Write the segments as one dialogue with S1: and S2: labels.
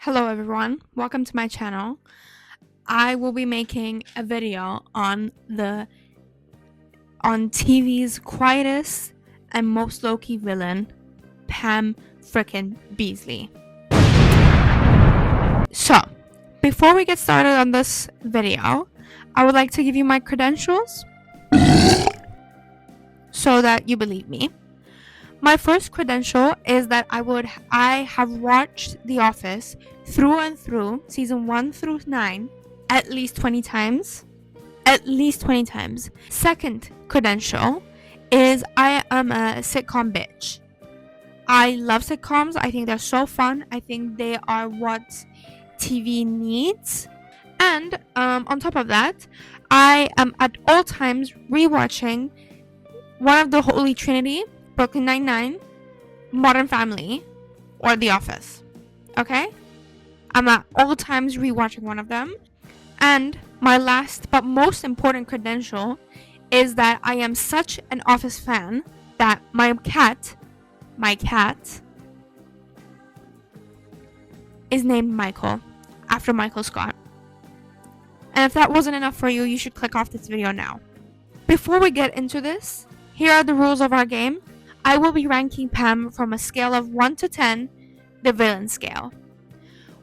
S1: Hello everyone, welcome to my channel. I will be making a video on TV's quietest and most low-key villain, Pam frickin' Beesly. So, before we get started on this video, I would like to give you my credentials so that you believe me. My first credential is that I have watched The Office through and through, season 1 through 9, at least 20 times. At least 20 times. Second credential is I am a sitcom bitch. I love sitcoms. I think they're so fun. I think they are what TV needs. And on top of that, I am at all times rewatching one of the Holy Trinity, Brooklyn Nine-Nine, Modern Family, or The Office. Okay? I'm at all times rewatching one of them. And my last but most important credential is that I am such an Office fan that my cat is named Michael, after Michael Scott. And if that wasn't enough for you, you should click off this video now. Before we get into this, here are the rules of our game. I will be ranking Pam from a scale of 1 to 10, the villain scale.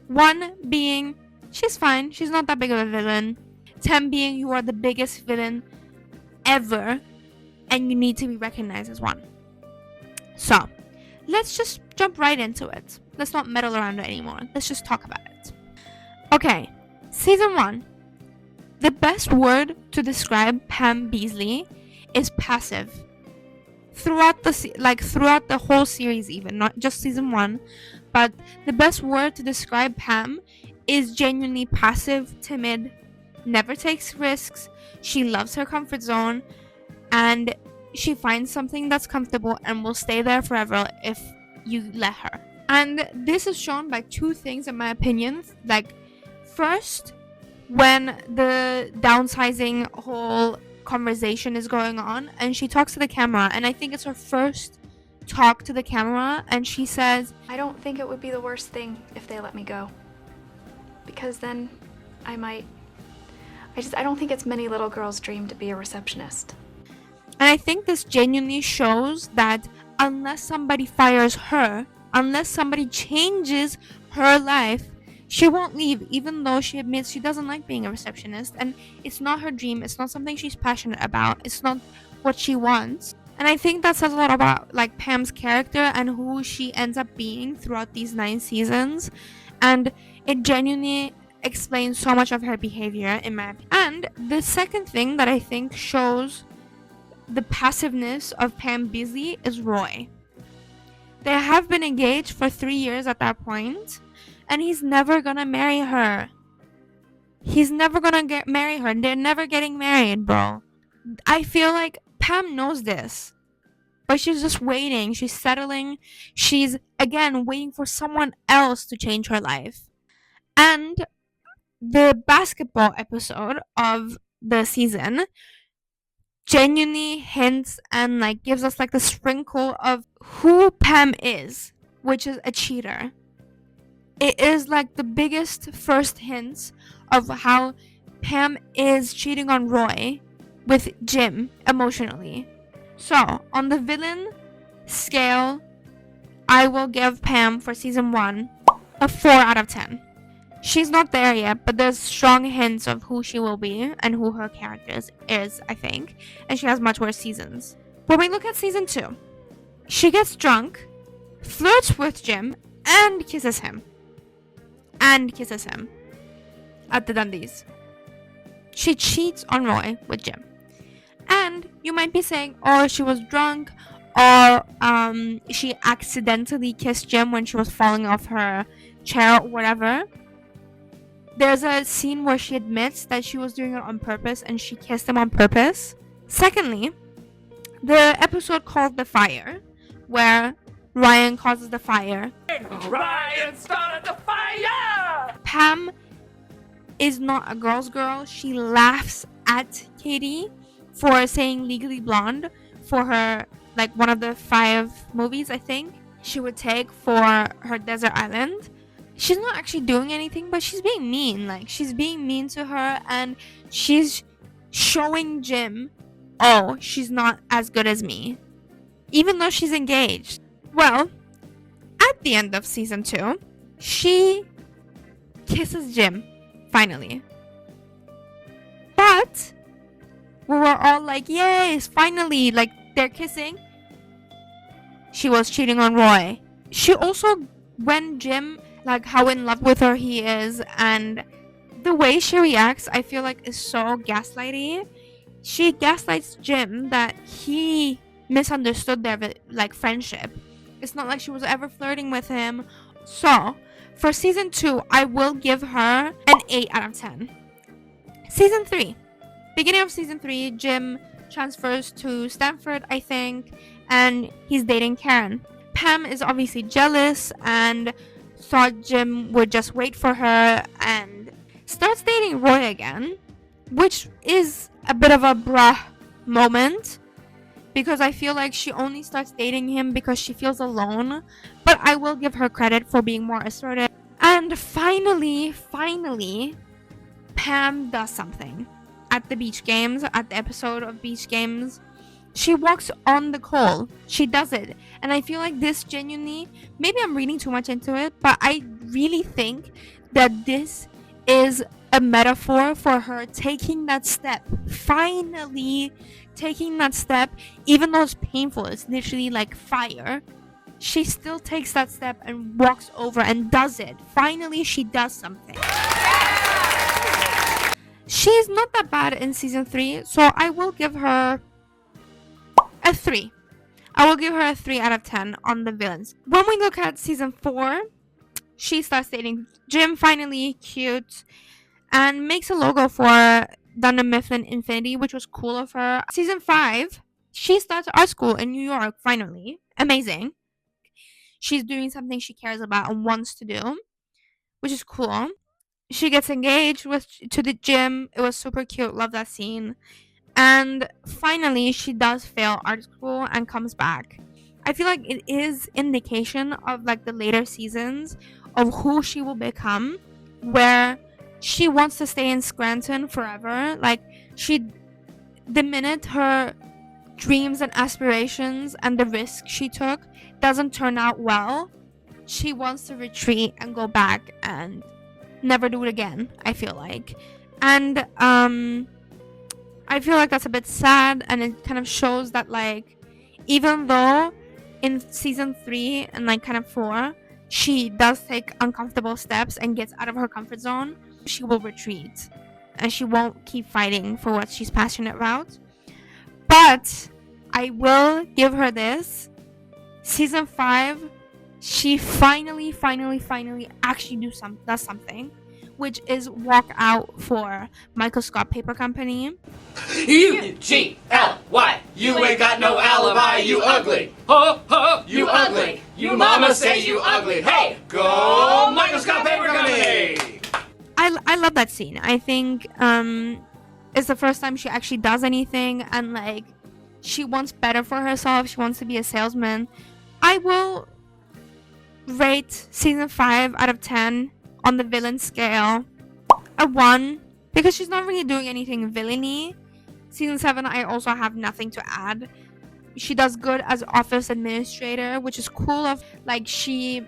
S1: 1 being, she's fine, she's not that big of a villain. 10 being, you are the biggest villain ever, and you need to be recognized as one. So, let's just jump right into it. Let's not meddle around anymore. Let's just talk about it. Okay, season 1. The best word to describe Pam Beesly is passive. Throughout the whole series, even not just season 1, but the best word to describe Pam is genuinely passive, timid, never takes risks. She loves her comfort zone, and she finds something that's comfortable and will stay there forever if you let her. And this is shown by 2 things, in my opinion. Like, first, when the downsizing whole conversation is going on and she talks to the camera, and I think it's her first talk to the camera, and she says,
S2: I don't think it would be the worst thing if they let me go, because then I don't think it's many little girls' dream to be a receptionist.
S1: And I think this genuinely shows that unless somebody fires her, unless somebody changes her life, she won't leave, even though she admits she doesn't like being a receptionist, and it's not her dream, it's not something she's passionate about, it's not what she wants. And I think that says a lot about like Pam's character and who she ends up being throughout these 9 seasons, and it genuinely explains so much of her behavior in my opinion. And the second thing that I think shows the passiveness of Pam Beesly is Roy. They have been engaged for 3 years at that point, and he's never gonna marry her. He's never gonna marry her. They're never getting married, bro. I feel like Pam knows this, but she's just waiting. She's settling. She's, again, waiting for someone else to change her life. And the basketball episode of the season genuinely hints and like gives us like the sprinkle of who Pam is, which is a cheater. It is like the biggest first hints of how Pam is cheating on Roy with Jim emotionally. So, on the villain scale, I will give Pam for season 1 a 4 out of 10. She's not there yet, but there's strong hints of who she will be and who her character is, I think. And she has much worse seasons. When we look at season 2, she gets drunk, flirts with Jim, and kisses him. At the Dundies. She cheats on Roy with Jim. And you might be saying, oh, she was drunk, or she accidentally kissed Jim when she was falling off her chair or whatever. There's a scene where she admits that she was doing it on purpose and she kissed him on purpose. Secondly, the episode called The Fire, where Ryan causes the fire.
S3: Ryan started the fire!
S1: Pam is not a girl's girl. She laughs at Katie for saying Legally Blonde for her, like, one of the 5 movies, I think, she would take for her desert island. she's not actually doing anything, but she's being mean. Like, she's being mean to her, and she's showing Jim, oh, she's not as good as me, even though she's engaged. Well, at the end of season 2, she kisses Jim, finally. But we were all like, yes, finally, like, they're kissing. She was cheating on Roy. She also, when Jim, like, how in love with her he is, and the way she reacts, I feel like is so gaslighty. She gaslights Jim that he misunderstood their, like, friendship. It's not like she was ever flirting with him. So, for season 2, I will give her an 8 out of 10. Season 3. Beginning of season 3, Jim transfers to Stanford, I think, and he's dating Karen. Pam is obviously jealous and thought Jim would just wait for her and starts dating Roy again, which is a bit of a bruh moment, because I feel like she only starts dating him because she feels alone, but I will give her credit for being more assertive. And finally, Pam does something at the beach games, at the episode of beach games. She walks on the coal. She does it. And I feel like this genuinely, maybe I'm reading too much into it, but I really think that this is a metaphor for her taking that step. Finally taking that step, even though it's painful, it's literally like fire. She still takes that step and walks over and does it. Finally, she does something. She's not that bad in season 3, so I will give her a 3. I will give her a 3 out of 10 on the villains. When we look at season 4, she starts dating Jim, finally, cute, and makes a logo for Dunder Mifflin Infinity, which was cool of her. Season 5, she starts art school in New York, finally. Amazing. She's doing something she cares about and wants to do, which is cool. She gets engaged to the Jim. It was super cute. Love that scene. And finally, she does fail art school and comes back. I feel like it is indication of like the later seasons of who she will become, where she wants to stay in Scranton forever. Like, the minute her dreams and aspirations and the risk she took doesn't turn out well, she wants to retreat and go back and never do it again, I feel like. And I feel like that's a bit sad, and it kind of shows that, like, even though in season 3 and like kind of 4 she does take uncomfortable steps and gets out of her comfort zone, she will retreat and she won't keep fighting for what she's passionate about. But I will give her this. Season 5, she finally actually does something, which is walk out for Michael Scott Paper Company.
S3: U-G-L-Y, you ain't got no alibi, you ugly. Ho, ho, you ugly. You mama say you ugly. Hey, go Michael Scott Paper Company.
S1: I love that scene. I think it's the first time she actually does anything, and like, she wants better for herself. She wants to be a salesman. I will rate season 5 out of 10 on the villain scale a 1, because she's not really doing anything villainy. Season 7, I also have nothing to add. She does good as office administrator, which is cool. Of like, she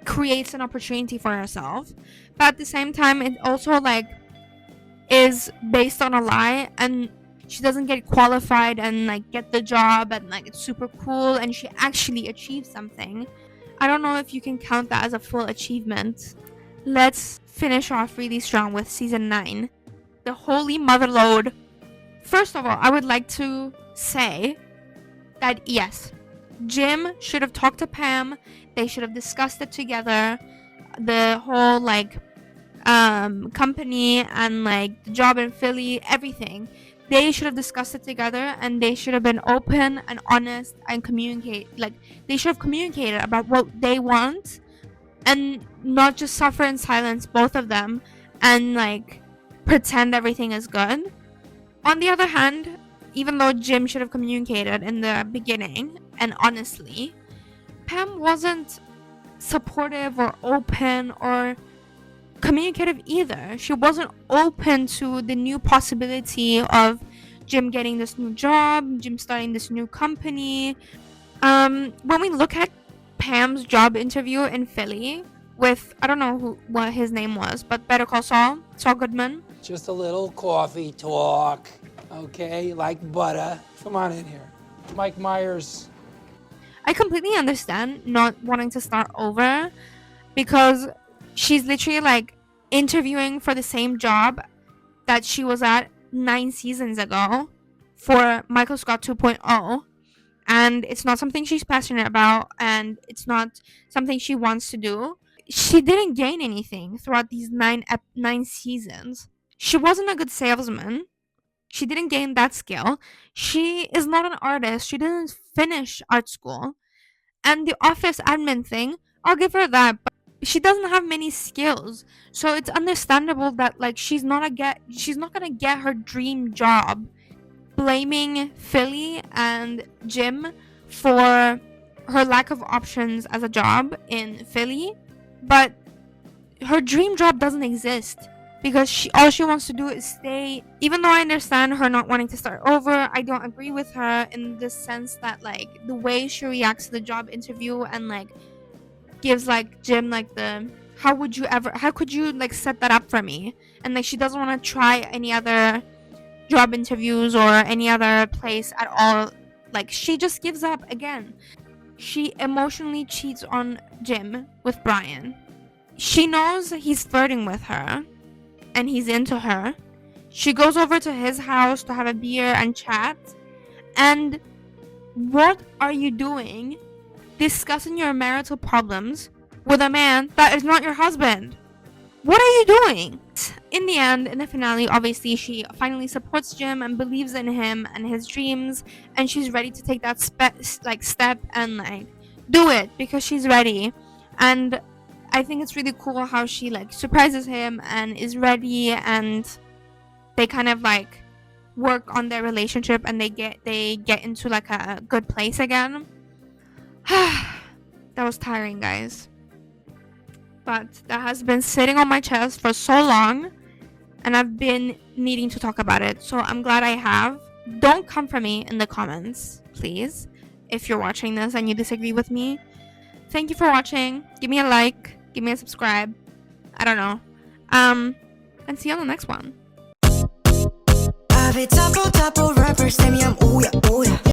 S1: creates an opportunity for herself, but at the same time it also like is based on a lie, and she doesn't get qualified and like get the job, and like it's super cool and she actually achieves something. I don't know if you can count that as a full achievement. Let's finish off really strong with season 9, the Holy Motherlode. First of all, I would like to say that yes, Jim should have talked to Pam. They should have discussed it together. The whole like company and like the job in Philly, everything. They should have discussed it together, and they should have been open and honest and communicate. Like, they should have communicated about what they want, and not just suffer in silence, both of them, and like pretend everything is good. On the other hand, even though Jim should have communicated in the beginning and honestly, Pam wasn't supportive or open or communicative either. She wasn't open to the new possibility of Jim getting this new job, Jim starting this new company. When we look at Pam's job interview in Philly with, I don't know what his name was, but Better Call Saul Goodman.
S4: Just a little coffee talk, okay? Like butter. Come on in here. Mike Myers.
S1: I completely understand not wanting to start over because she's literally like interviewing for the same job that she was at 9 seasons ago for Michael Scott 2.0, and it's not something she's passionate about, and it's not something she wants to do. She didn't gain anything throughout these 9 seasons. She wasn't a good salesman. She didn't gain that skill. She is not an artist. She didn't finish art school. And the office admin thing, I'll give her that, but she doesn't have many skills. So it's understandable that like she's not gonna get her dream job. Blaming Philly and Jim for her lack of options as a job in Philly, but her dream job doesn't exist because all she wants to do is stay. Even though I understand her not wanting to start over, I don't agree with her in the sense that like the way she reacts to the job interview and like gives like Jim like the how could you like set that up for me, and like she doesn't want to try any other job interviews or any other place at all. Like she just gives up again. She emotionally cheats on Jim with Brian. She knows he's flirting with her and he's into her. She goes over to his house to have a beer and chat. And what are you doing discussing your marital problems with a man that is not your husband? What are you doing? In the end, in the finale, obviously she finally supports Jim and believes in him and his dreams, and she's ready to take that step and like do it because she's ready. And I think it's really cool how she like surprises him and is ready, and they kind of like work on their relationship and they get into like a good place again. That was tiring, guys. But that has been sitting on my chest for so long, and I've been needing to talk about it, so I'm glad I have. Don't come for me in the comments, please, if you're watching this and you disagree with me. Thank you for watching. Give me a like, give me a subscribe. I don't know. And see you on the next one.